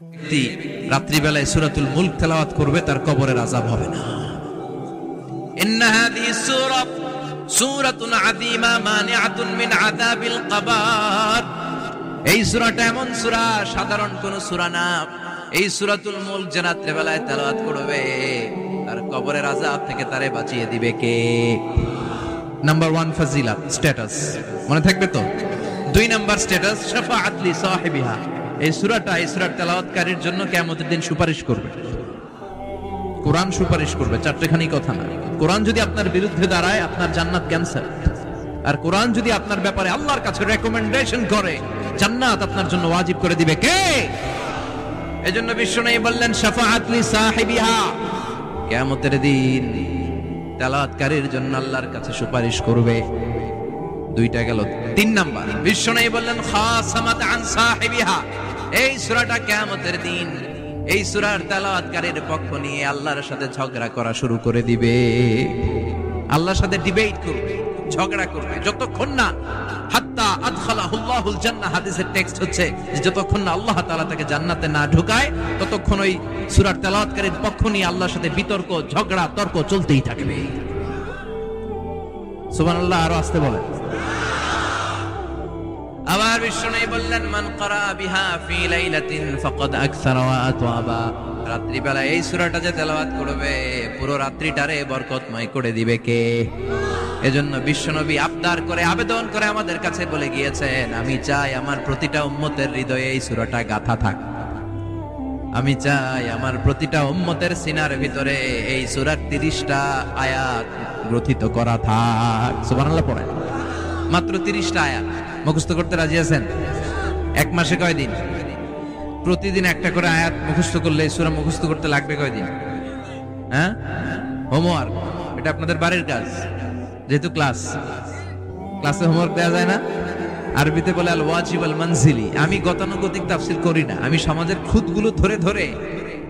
ব্যক্তি রাত্রিবেলায় সূরাতুল মুলক তেলাওয়াত করবে, তার কবরের আযাব হবে না। ইন্না হাযিহি সূরা সূরাতুন আযীমা মানিআতুন মিন আযাবিল কবর। এই সূরাটা এমন সূরা, সাধারণ কোন সূরা না। এই সূরাতুল মুলক যে রাত্রিবেলায় তেলাওয়াত করবে, তার কবরের আযাব থেকে তারে বাঁচিয়ে দিবে কে? নাম্বার 1 ফাজিলাত, স্ট্যাটাস, মনে থাকবে তো? 2 নাম্বার স্ট্যাটাস, শাফাআত লি সাহিবিহা। এই সূরাটা, এই সূরার তেলাওয়াতকারীর জন্য কিয়ামতের দিন সুপারিশ করবে। কোরআন সুপারিশ করবে, চারটেখানি কথা না। কোরআন যদি আপনার বিরুদ্ধে দাঁড়ায়, আপনার জান্নাত ক্যান্সেল। আর কোরআন যদি আপনার ব্যাপারে আল্লাহর কাছে রেকমেন্ডেশন করে, জান্নাত আপনার জন্য ওয়াজিব করে দিবে কে? এজন্য বিশ্বনবী বললেন শাফাআত লি সাহিবিহা, কিয়ামতের দিন তেলাওয়াতকারীর জন্য আল্লাহর কাছে সুপারিশ করবে। 2টা গেল। 3 নাম্বার, বিশ্বনবী বললেন খাসামাত আন সাহিবিহা। এই সূরাটা কিয়ামতের দিন এই সূরার তেলাওয়াতকারীর পক্ষ নিয়ে আল্লাহর সাথে ঝগড়া করা শুরু করে দিবে। আল্লাহর সাথে ডিবেট করবে, ঝগড়া করবে, যতক্ষণ না হাত্তা আদখালাহুল্লাহুল জান্নাহ। হাদিসের টেক্সট হচ্ছে যে যতক্ষণ না আল্লাহ তাআলা তাকে জান্নাতে না ঢোকায়, ততক্ষণ ওই সূরার তেলাওয়াতকারীর পক্ষ নিয়ে আল্লাহর সাথে বিতর্ক, ঝগড়া, তর্ক চলতেই থাকবে। সুবহানাল্লাহ, আরো আস্তে বলেন। আবার বিশ্বনবী বললেন মান ক্বারা বিহা ফি লাইলাতিন ফাকাদ আকসারা ওয়া আতওয়াবা। রাত্রিবেলা এই সূরাটা যে তেলাওয়াত করবে, পুরো রাত্রিটারে বরকতময় করে দিবে কে? এজন্য বিশ্বনবী আবদার করে, আবেদন করে আমাদের কাছে বলে গিয়েছেন, আমি চাই আমার প্রতিটা উম্মতের হৃদয়ে এই সূরাটা গাঁথা থাক। আমি চাই আমার প্রতিটা উম্মতের সিনার ভিতরে এই সূরার 30টা আয়াত গ্রথিত করা থাক। সুবহানাল্লাহ পড়েন। মাত্র 30টা আয়াত মুখস্থ করতে রাজি আছেন? 1 মাসে কয়দিন? প্রতিদিন একটা করে আয়াত মুখস্থ করলে এই সূরা মুখস্থ করতে লাগবে কয়দিন? হ্যাঁ, হোমওয়ার্ক, এটা আপনাদের বাড়ির কাজ। যেহেতু ক্লাসে হোমওয়ার্ক দেওয়া যায় না, আরবিতে বলে আল ওয়াজিব আল মানজিলি। আমি গতানুগতিক তাফসীর করি না, আমি সমাজের খুঁতগুলো ধরে ধরে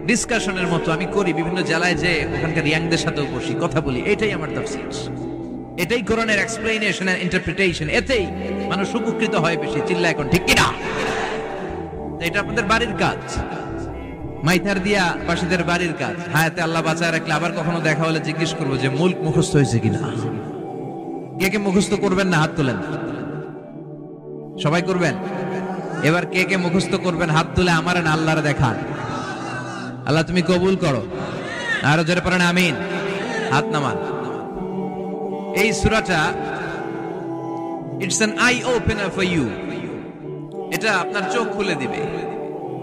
ডিসকাশনের মতো আমি করি। বিভিন্ন জেলায় যে ওখানকার ইয়াংদের সাথেও বসি, কথা বলি। এটাই আমার তাফসীর, এটাই কোরআনের এক্সপ্লেনেশন এন্ড ইন্টারপ্রিটেশন। এতেই মানুষ উপকৃত হয় বেশি। চিল্লা এখন ঠিক কিনা? এটা আপনাদের বাড়ির কাজ, মাইথার দিয়া পাশীদের বাড়ির কাজ। হায়াতে আল্লাহ বাঁচায় রাখলে আবার কখনো দেখা হলে জিজ্ঞেস করবো যে মুলক মুখস্থ হয়েছে কিনা। কে কে মুখস্থ করবেন না হাত তোলেন? সবাই করবেন। এবার কে কে মুখস্থ করবেন হাত তুলে আমার না আল্লাহরে দেখান। আল্লাহ তুমি কবুল করো। আরো জোরে পড়েন আমিন। হাত নামান। এই সূরাটা it's an eye opener for you. এটা আপনার চোখ খুলে দিবে।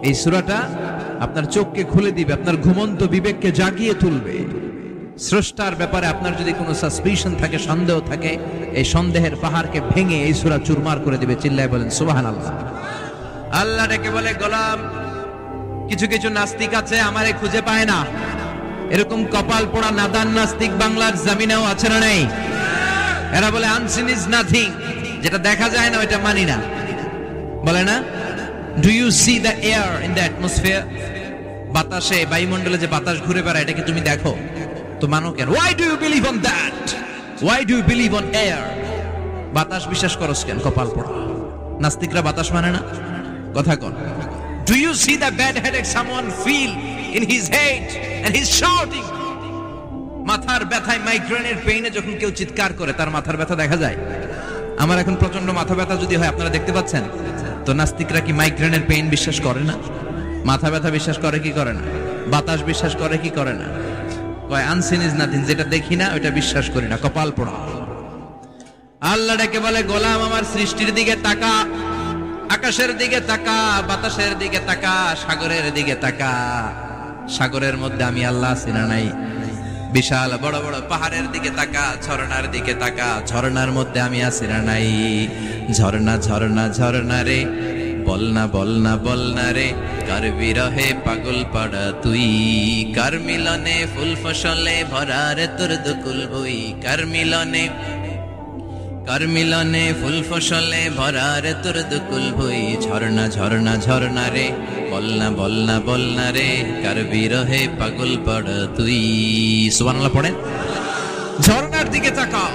এই সূরাটা আপনার চোখকে খুলে দিবে, আপনার ঘুমন্ত বিবেককে জাগিয়ে তুলবে। স্রষ্টার ব্যাপারে আপনার যদি কোনো সাসপিশন থাকে, সন্দেহ থাকে, এই সন্দেহের পাহাড়কে ভেঙে এই সূরা চুরমার করে দিবে। চিল্লায় বলেন সুবহানাল্লাহ। আল্লাহ ডেকে বলে, গোলাম, কিছু কিছু নাস্তিক আছে আমারে খুঁজে পায় না। এরকম কপাল পোড়া নাদান নাস্তিক বাংলার জমিনেও আছে না নেই? এরা বলে আনসিন ইজ নাথিং, যেটা দেখা যায় না ওইটা মানি না, বলে না? Do you see the air in the atmosphere? বাতাসে, বায়ুমণ্ডলে যে বাতাস ঘুরে বেড়ায়, এটাকে তুমি দেখো তো মানো কেন? Why do you believe on that? Why do you believe on air? বাতাস বিশ্বাস করস কেন? কপাল পোড়া নাস্তিকরা বাতাস মানে না, কথা কন। Do you see the bad headache someone feel in his head and he is shouting? মাথার ব্যথায়, মাইগ্রেনের পেইনে যখন কেউ চিৎকার করে, তার মাথার ব্যথা দেখা যায়? আমার এখন প্রচন্ড মাথা ব্যথা যদি হয়, আপনারা দেখতে পাচ্ছেন তো, নাস্তিকরা কি মাইগ্রেনের পেইন বিশ্বাস করে না? মাথা ব্যথা বিশ্বাস করে কি করে না? বাতাস বিশ্বাস করে কি করে না? কয় আনসিন ইজ নাথিং, যেটা দেখি না ওইটা বিশ্বাস করি না। কপাল পোড়া। আল্লাহ ডেকে বলে, গোলাম আমার সৃষ্টির দিকে তাকা, আকাশের দিকে তাকা, বাতাসের দিকে তাকা, সাগরের দিকে তাকা। সাগরের মধ্যে আমি আল্লাহ আছি না নাই? বিশাল বড় বড় পাহাড়ের দিকে তাকা, ঝর্ণার দিকে তাকা, ঝর্ণার মধ্যে আমি আছি না নাই? ঝর্ণা ঝর্ণা ঝর্ণা রে, বলনা বলনা বলনা রে, কার বিরহে পাগল পাড়া তুই, কার মিলনে ফুল ফসলে ভরা রে তোর দুকুল বই, কার মিলনে ফুল ফসলে ভরা রে তোর দুকুল বই। ঝর্ণা ঝর্ণা ঝর্ণা রে, বলনা বলনা বলনা রে, কার বিরহে পাগল পাড়া তুই। সুবহানাল্লাহ পড়েন। ঝর্ণার দিকে তাকাও,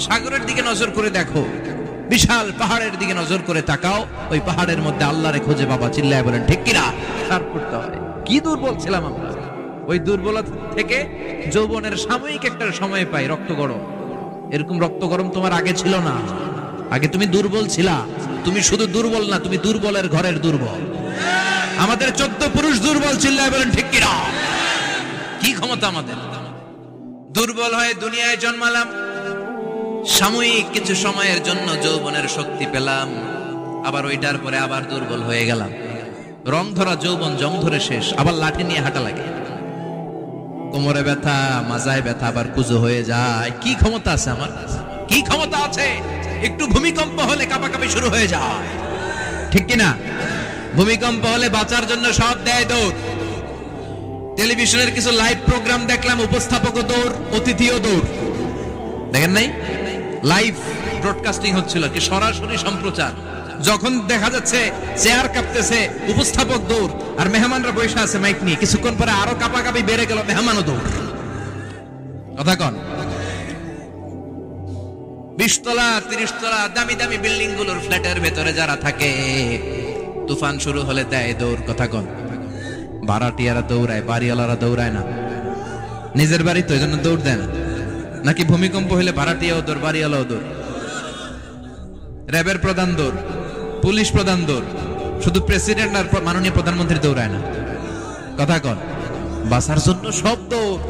সাগরের দিকে নজর করে দেখো, বিশাল পাহাড়ের দিকে নজর করে তাকাও, ওই পাহাড়ের মধ্যে আল্লাহরে খুঁজে পাবা। চিল্লায় বলেন ঠিক কিনা? তারপর কি দুর্বল ছিলাম আমরা। ওই দুর্বলতা থেকে যৌবনের সাময়িক একটা সময় পাই রক্ত গরম। এরকম রক্ত গরম তোমার আগে ছিল না। আগে তুমি দুর্বল ছিলা। তুমি শুধু দুর্বল না, তুমি দুর্বলের ঘরের দুর্বল। আমাদের 14 পুরুষ দুর্বল, চিল্লায় বলেন ঠিক কিনা? কি ক্ষমতা আমাদের! দুর্বল হয়ে দুনিয়ায় জন্মালাম, সাময়িক কিছু সময়ের জন্য যৌবনের শক্তি পেলাম, আবার ওইটার পরে আবার দুর্বল হয়ে গেলাম। রং ধরা যৌবন জং ধরে শেষ, আবার লাঠি নিয়ে হাঁটা লাগে। কোমরে ব্যথা, মাজায় ব্যথা, আবার কুজো হয়ে যায়। কি ক্ষমতা আছে আমার? কি ক্ষমতা আছে? একটু ভূমিকম্প হলে কাঁপাকাঁপি শুরু হয়ে যায়, ঠিক কিনা? ভূমিকম্প হলে বাঁচার জন্য সব দেয় দৌড়। টেলিভিশনের কিছু লাইভ প্রোগ্রাম দেখলাম, উপস্থাপকও দৌড়, অতিথিও দৌড়। দেখেন নাই? লাইভ ব্রডকাস্টিং হচ্ছিল, কি সরাসরি সম্প্রচার। যখন দেখা যাচ্ছে চেয়ার কাঁপতেছে, উপস্থাপক দৌড়, আর মেহমানরা বসে আছে মাইক নিয়ে। কিছুক্ষণ পরে আরো কাঁপাকাঁপি বেড়ে গেল, মেহমানও দৌড়। কথা কন? 20 তলা 30 তলা দামি দামি বিল্ডিং গুলোর ফ্ল্যাটের ভেতরে যারা থাকে, তুফান শুরু হলে দেয় দৌড়। কথা কন? ভাড়াটিয়ারা দৌড়ায়, বাড়িওয়ালারা দৌড়ায় না। নিজের বাড়ি তো, এই জন্য দৌড় দেয় না। নাকি ভূমিকম্প হলে ভাড়াটিয়াও দৌড়, বাড়িওয়ালাও দৌড়? র্যাবের প্রধান দৌড়, পুলিশ প্রধান দৌড়, শুধু প্রেসিডেন্ট আর মাননীয় প্রধানমন্ত্রী দৌড়ায় না। কথা কন? বাঁচার জন্য সব দৌড়।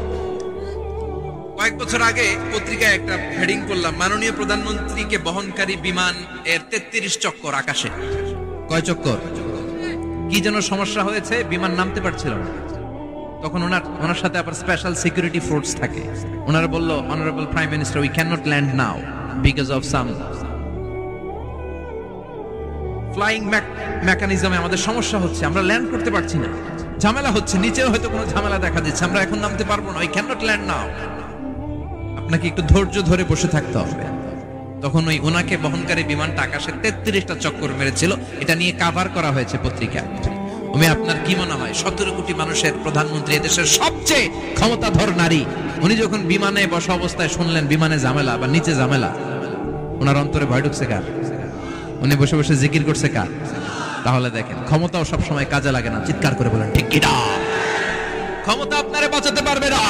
কয়েক বছর আগে পত্রিকায় একটা হেডিং করলাম, মাননীয় প্রধানমন্ত্রীকে বহনকারী বিমান এর 33 চক্কর আকাশে। কয় চক্কর? কি যেন সমস্যা হয়েছে, বিমান নামতে পারছিল না। তখন ওনার সাথে আবার স্পেশাল সিকিউরিটি ফোর্স থাকে। ওনারা বলল, honourable prime minister, we can not land now because of some flying মেকানিজমে আমাদের সমস্যা হচ্ছে, আমরা ল্যান্ড করতে পারছি না, ঝামেলা হচ্ছে, নিচেও হয়তো কোনো ঝামেলা দেখা দিচ্ছে, আমরা এখন নামতে পারবো না, উই ক্যান নট ল্যান্ড নাও। আপনাকে একটু ধৈর্য ধরে বসে থাকতে হবে। তখন ওই ওনাকে বহনকারী বিমানটা আকাশে 33টা চক্কর মেরেছিল। এটা নিয়ে কাভার করা হয়েছে পত্রিকায়। আপনার কি মনে হয় 17 কোটি মানুষের প্রধানমন্ত্রী, এদেশের সবচেয়ে ক্ষমতাধর নারী, উনি যখন বিমানে বসা অবস্থায় শুনলেন বিমানে ঝামেলা বা নিচে ঝামেলা, ওনার অন্তরে ভয় ঢুকছে কার? উনি বসে বসে জিকির করছে কার? তাহলে দেখেন, ক্ষমতাও সবসময় কাজে লাগে না। চিৎকার করে বলেন ঠিক কিনা? ক্ষমতা আপনারে বাঁচাতে পারবে না।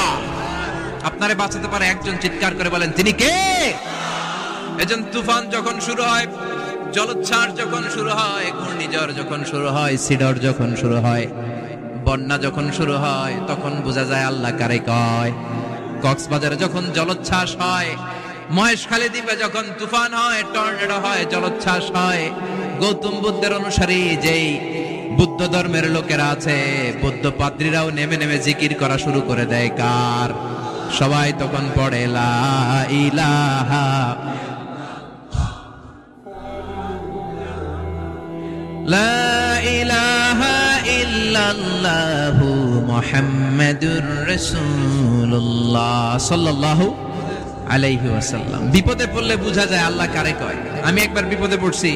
আপনারে বাঁচাতে পারে একজন। চিৎকার করে বলেন তিনি কে? এজন্য তুফান যখন শুরু হয়, জলোচ্ছ্বাস যখন শুরু হয়, ঘূর্ণিঝড় যখন শুরু হয়, সিডর যখন শুরু হয়, বন্যা যখন শুরু হয়, তখন বোঝা যায় আল্লাহ কারে কয়। কক্সবাজারে যখন জলোচ্ছ্বাস হয়, মহেশখালী দ্বীপে যখন তুফান হয়, টর্নেডো হয়, জলোচ্ছ্বাস হয়, গৌতম বুদ্ধের অনুসারী যেই বুদ্ধ ধর্মের লোকেরা আছে, বৌদ্ধ পাদ্রীরাও নেমে নেমে জিকির করা শুরু করে দেয় কার? সবাই তখন পড়ে লা ইলাহা লা ইলাহা ইল্লাল্লাহু মুহাম্মাদুর রাসূলুল্লাহ সাল্লাল্লাহু আলাইহি ওয়াসাল্লাম। বিপদে পড়লে বোঝা যায় আল্লাহ কারে কয়। আমি একবার বিপদে পড়ছি,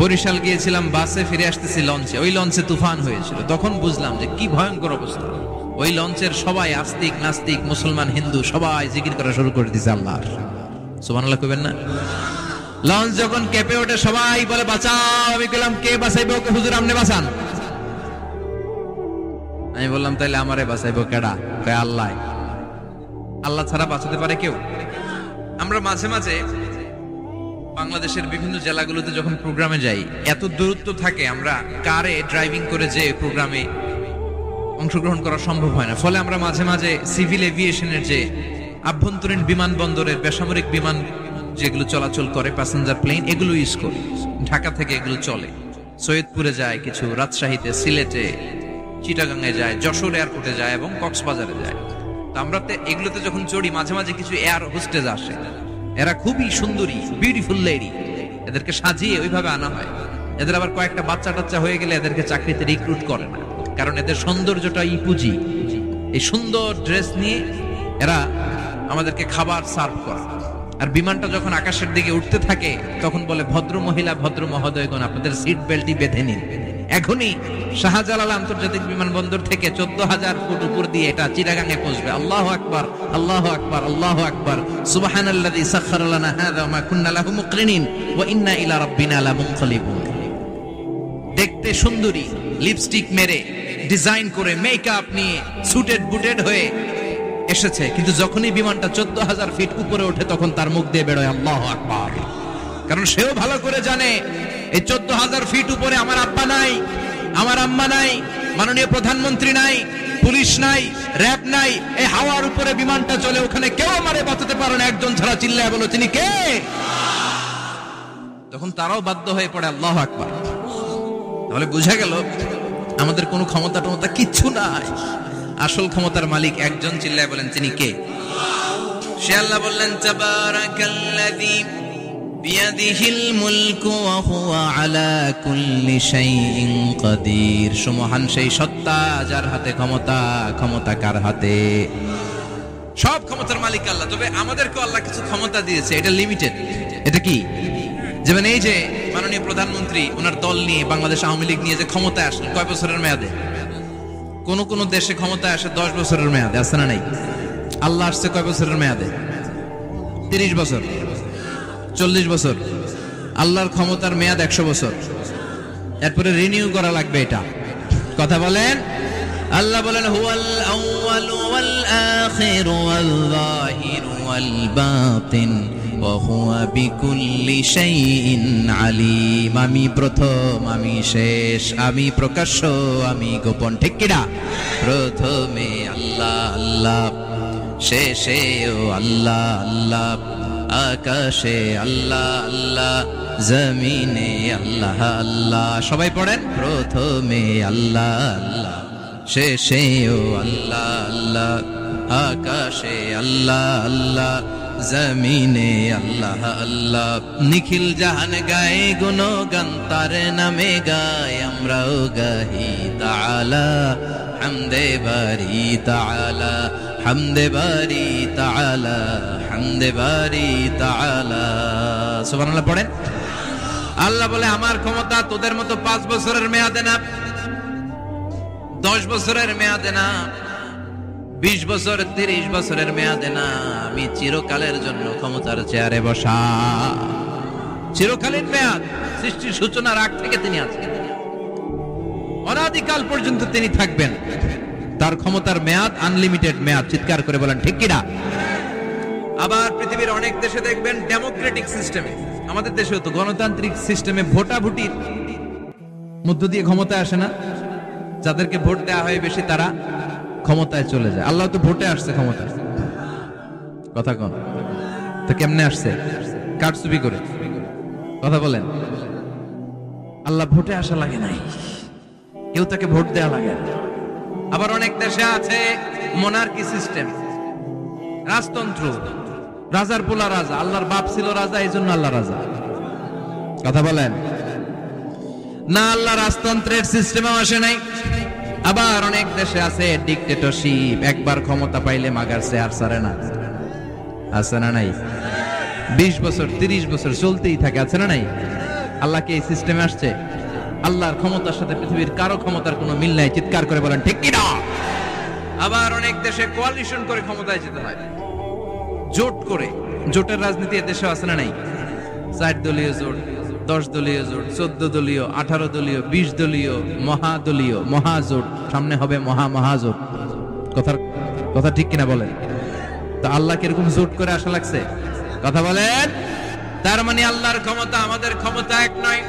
বরিশাল গিয়েছিলাম, বাসে ফিরে আসতেছি লঞ্চে, ওই লঞ্চে তুফান হয়েছিল। তখন বুঝলাম যে কি ভয়ঙ্কর অবস্থা। ওই লঞ্চের সবাই আস্তিক নাস্তিক, মুসলমান হিন্দু সবাই জিকির করা শুরু করে দিয়েছে আল্লাহর। সুবহানাল্লাহ কইবেন না? লঞ্চ যখন কেঁপে ওঠে, সবাই বলে বাঁচাও। আমি বললাম কে বাঁচাইবে ওকে? হুজুর আপনি বাঁচান। আমি বললাম তাইলে আমারে বাঁচাইবো কেডা? কয় আল্লাহ। আল্লাহ ছাড়া বাঁচাতে পারে কেউ? আমরা মাঝে মাঝে বাংলাদেশের বিভিন্ন জেলাগুলোতে যখন প্রোগ্রামে যাই, এত দূরত্ব থাকে, আমরা কারে ড্রাইভিং করে যে প্রোগ্রামে অংশগ্রহণ করা সম্ভব হয় না। ফলে আমরা মাঝে মাঝে সিভিল এভিয়েশনের যে আভ্যন্তরীণ বিমানবন্দরের বেসামরিক বিমান যেগুলো চলাচল করে, প্যাসেঞ্জার প্লেন, এগুলো ইউজ করি। ঢাকা থেকে এগুলো চলে, সৈয়দপুরে যায় কিছু, রাজশাহীতে, সিলেটে, চিটাগাঙে যায়, যশোর এয়ারপোর্টে যায় এবং কক্সবাজারে যায়। তো আমরা এগুলোতে যখন চড়ি, মাঝে মাঝে কিছু এয়ার হোস্টেজ আসে, এরা খুবই সুন্দরী, বিউটিফুল লেডি, এদেরকে সাজিয়ে ওইভাবে আনা হয়। এদের আবার কয়েকটা বাচ্চা টাচ্চা হয়ে গেলে এদেরকে চাকরিতে রিক্রুট করে না, কারণ এদের সৌন্দর্যটাই পুঁজি। এই সুন্দর ড্রেস নিয়ে এরা আমাদেরকে খাবার সার্ভ করে। আর বিমানটা যখন আকাশের দিকে উঠতে থাকে, তখন বলে ভদ্র মহিলা, ভদ্র মহোদয়গণ, আপনাদের সিট বেল্টই বেঁধে নিন, এখনই শাহজালাল আন্তর্জাতিক বিমানবন্দর থেকে 14,000 ফুট উপর দিয়ে এটা চিটাগাঙে পৌঁছবে। আল্লাহু আকবার, আল্লাহু আকবার, আল্লাহু আকবার, সুবহানাল্লাযী সাখখারা লানা হাযা ওয়া মা কুন্না লাহু মুকরিনিন ওয়া ইন্না ইলা রাব্বিনা লামুনকালিবুন। দেখতে সুন্দরী, লিপস্টিক মেরে, ডিজাইন করে মেকআপ নিয়ে সুটেড বুটেড হয়ে এসেছে, কিন্তু যখনই বিমানটা 14,000 ফিট উপরে ওঠে তখন তার মুখ দিয়ে বেরোয় আল্লাহু আকবার। কারণ সেও ভালো করে জানে এই 14,000 ফিট উপরে আমার আব্বা নাই, আমার আম্মা নাই, মাননীয় প্রধানমন্ত্রী নাই, পুলিশ নাই, র‍্যাব নাই। এই হাওয়ার উপরে বিমানটা চলে, ওখানে কেউ আমারে বাঁচাতে পারে না, একজন ছাড়া চিল্লায় বলো তিনি কে? তখন তারাও বাধ্য হয়ে পড়ে আল্লাহু আকবার। তাহলে বোঝা গেল আমাদের কোনো ক্ষমতা টমতা কিচ্ছু নাই, আসল ক্ষমতার মালিক একজন, চিল্লায় বলেন তিনি কে? সে আল্লাহ বললেন তাবারাকাল্লাযী বিয়াদিহিল মুলকু ওয়া হুয়া আলা কুল্লি শাইইন কাদির। সুমহান সেই সত্তা যার হাতে ক্ষমতা, ক্ষমতা কার হাতে? সব ক্ষমতার মালিক আল্লাহ। তবে আমাদেরকে আল্লাহ কিছু ক্ষমতা দিয়েছে, এটা লিমিটেড। এটা কি? যেমন এই যে মাননীয় প্রধানমন্ত্রী ওনার দল নিয়ে, বাংলাদেশ আওয়ামী লীগ নিয়ে যে ক্ষমতায় আসলেন, কয় বছরের মেয়াদে? কোন কোন দেশে ক্ষমতায় আসে 10 বছরের মেয়াদে, আছে না নাই? আল্লাহ আসছে কয় বছরের মেয়াদে? 30 বছর, 40 বছর। আল্লাহর ক্ষমতার মেয়াদ 100 বছর, এরপরে রিনিউ করা লাগবে। এটা কথা বলেন। আল্লাহ বলেন হুয়াল আউয়াল ওয়াল আখির ওয়াল যাহির ওয়াল বাতিন ওয়া হুয়া বিকুল্লি শাইইন আলিম। আমি প্রথম, আমি শেষ, আমি প্রকাশ্য, আমি গোপন। ঠিক কি না? প্রথমে আল্লাহ আল্লাহ, শেষেও আল্লাহ আল্লাহ, আকাশে আল্লাহ আল্লাহ, জমিনে আল্লাহ আল্লাহ। সবাই পড়েন, প্রথমে আল্লাহ আল্লাহ, শেষেও আল্লাহ আল্লাহ, আকাশে আল্লাহ আল্লাহ, জমিনে আল্লাহ আল্লাহ। নিখিল জাহান গায়ে গুণগান তার নামে গায়, আমরাও গাহি তাআলা হামদে বারি তাআলা, হামদে বারি তাআলা, হামদে বারি তাআলা। সুবহানাল্লাহ পড়েন। আল্লাহ বলে আমার ক্ষমতা তোদের মতো 5 বছরের মেয়াদে না, 10 বছরের মেয়াদে না, 20 বছর 30 বছরের মেয়াদে না, আমি চিরকালের জন্য ক্ষমতার চেয়ারে বসা। চিরকালীন মেয়াদ, সৃষ্টির সূচনার আগ থেকে তিনি আছেন, অনাদিকাল পর্যন্ত তিনি থাকবেন। তার ক্ষমতার মেয়াদ আনলিমিটেড মেয়াদ। চিৎকার করে বলেন ঠিক কিনা? আবার পৃথিবীর অনেক দেশে দেখবেন ডেমোক্রেটিক সিস্টেমে, আমাদের দেশেও তো গণতান্ত্রিক সিস্টেমে ভোটাভুটির মধ্য দিয়ে ক্ষমতায় আসে না, যাদেরকে ভোট দেওয়া হয় বেশি তারা ক্ষমতায় চলে যায়। আল্লাহ তো ভোটে আসছে ক্ষমতায়, কথা কোন? তো কেমনে আসছে? কারচুপি করে। কথা বলেন। আল্লাহ ভোটে আসা লাগে নাই, কেউ তাকে ভোট দেয়া লাগে না। আবার অনেক দেশে আছে মোনার্কি সিস্টেম, রাজতন্ত্র, রাজার পোলা রাজা, আল্লাহর বাপ ছিল রাজা, এই জন্য আল্লাহ রাজা। কথা বলেন না, আল্লাহ রাজতন্ত্রের সিস্টেমেও আসে নাই। আবার অনেক দেশে আছে ডিক্টেটরশিপ, একবার ক্ষমতা পাইলে মাগার চেয়ার ছাড়ে না, আছে না নাই? 20 বছর 30 বছর চলতেই থাকে, আছে না নাই? আল্লাহ কি এই সিস্টেমে আসছে? আল্লাহর ক্ষমতার সাথে পৃথিবীর কারো ক্ষমতার কোনো মিল নাই। চিৎকার করে বলেন ঠিক কি না? আবার অনেক দেশে কোয়ালিশন করে ক্ষমতায় যেতে হয়, জোট করে। জোটের রাজনীতি দেশে আছে না নাই? 4 দলীয় জোট, 10 দলীয় জোট, 14 দলীয়, 18 দলীয়, 20 দলীয়, মহাদলীয়, মহাজোট, সামনে হবে মহাজোট। কথা ঠিক কিনা বলেন? তো আল্লাহ কিরকম জোট করে আসা লাগছে? কথা বলেন। তার মানে আল্লাহর ক্ষমতা আমাদের ক্ষমতা এক নয়।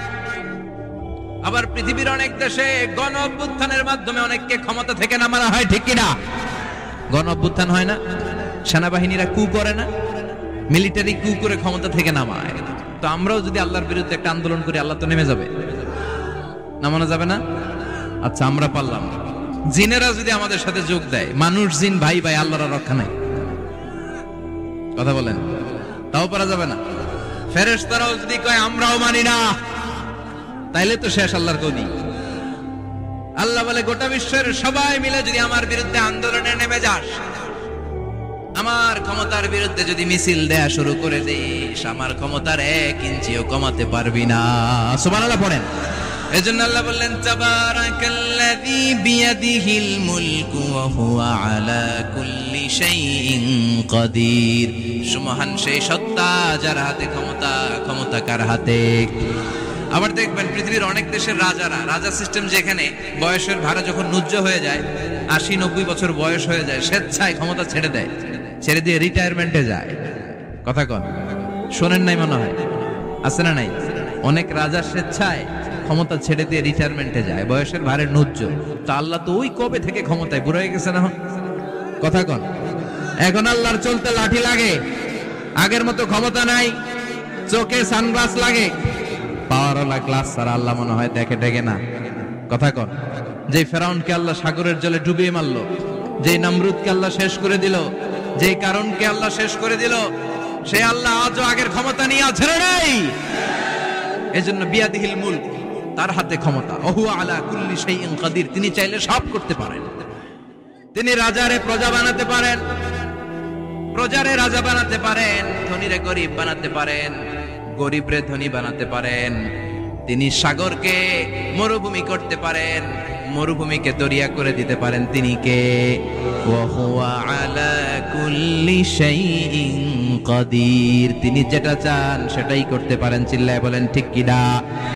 আবার পৃথিবীর অনেক দেশে গণ অভ্যুত্থানের মাধ্যমে অনেককে ক্ষমতা থেকে নামানো হয়, ঠিক কিনা? গণ অভ্যুত্থান হয় না, সেনাবাহিনীরা কু করে না, মিলিটারি কু করে ক্ষমতা থেকে নামায়। তো আমরাও যদি আল্লাহর বিরুদ্ধে একটা আন্দোলন করি, আল্লাহ তো নেমে যাবে, নামানো যাবে না? আচ্ছা আমরা পারলাম, জিনেরা যদি আমাদের সাথে যোগ দেয়, মানুষ জিন ভাই ভাই, আল্লাহর রক্ষা নাই। কথা বলেন, তাও পারা যাবে না। ফেরেশতারাও যদি কয় আমরাও মানি না, তাইলে তো শেষ আল্লাহর গদি। আল্লাহ বলে গোটা বিশ্বের সবাই মিলে যদি আমার বিরুদ্ধে আন্দোলনে নেমে যাস, আমার ক্ষমতার বিরুদ্ধে যদি মিছিল দেয়া শুরু করে দিস, আমার ক্ষমতার 1 ইঞ্চিও কমাতে পারবি না। সুবহানাল্লাহ পড়েন। এজন্য আল্লাহ বললেন তাবারাকাল্লাযী বিয়াদিহিল মুলকু ওয়া হুয়া আলা কুল্লি শাইইন কাদির। সুমহান সেই সত্তা যার হাতে ক্ষমতা, ক্ষমতা কার হাতে? আবার দেখবেন পৃথিবীর অনেক দেশের রাজা সিস্টেম, যেখানে বয়সের ভাড়া যখন নুজ্জ হয়ে যায়, 80-90 বছর বয়স হয়ে যায়, স্বেচ্ছায় ক্ষমতা ছেড়ে দেয়, ছেড়ে দিয়ে রিটায়ারমেন্টে যায়। কথা কন, শোনেন নাই মনে হয়? আছে না নাই? অনেক রাজা স্বেচ্ছায় ক্ষমতা ছেড়ে দিয়ে রিটায়ারমেন্টে যায়, বয়সের ভারে নুজ্জ। তা আল্লাহ তো ওই কবে থেকে ক্ষমতায়, বুড়ো হয়ে গেছে না? কথা কন, এখন আল্লাহর চলতে লাঠি লাগে, আগের মতো ক্ষমতা নাই, চোখে সানগ্লাস লাগে, পাওয়ারওয়ালা গ্লাস ছাড়া আল্লাহ মনে হয় দেখে টেকে না। কথা কন, যে ফেরাউনকে আল্লাহ সাগরের জলে ডুবিয়ে মারলো, যে নমরুদকে আল্লাহ শেষ করে দিল, যে কারণকে আল্লাহ শেষ করে দিল, সে আল্লাহ আজও আগের ক্ষমতা নিয়ে ছেড়ে নাই। এজন্য বিয়াদিহিল মুলক, তার হাতে ক্ষমতা, ওহু আলা কুল্লি শাইইন কাদির, তিনি চাইলে সব করতে পারেন। তিনি রাজারে প্রজা বানাতে পারেন, প্রজারে রাজা বানাতে পারেন, ধনীরে গরিব বানাতে পারেন, গরিবরে ধনী বানাতে পারেন। তিনি সাগরকে মরুভূমি করতে পারেন, মরুভূমিকে দরিয়া করে দিতে পারেন। তিনি কে? ওয়া হুয়া আলা কুল্লি শাইইন কাদির, তিনি যেটা চান সেটাই করতে পারেন। চিল্লায় বলেন ঠিক কিনা?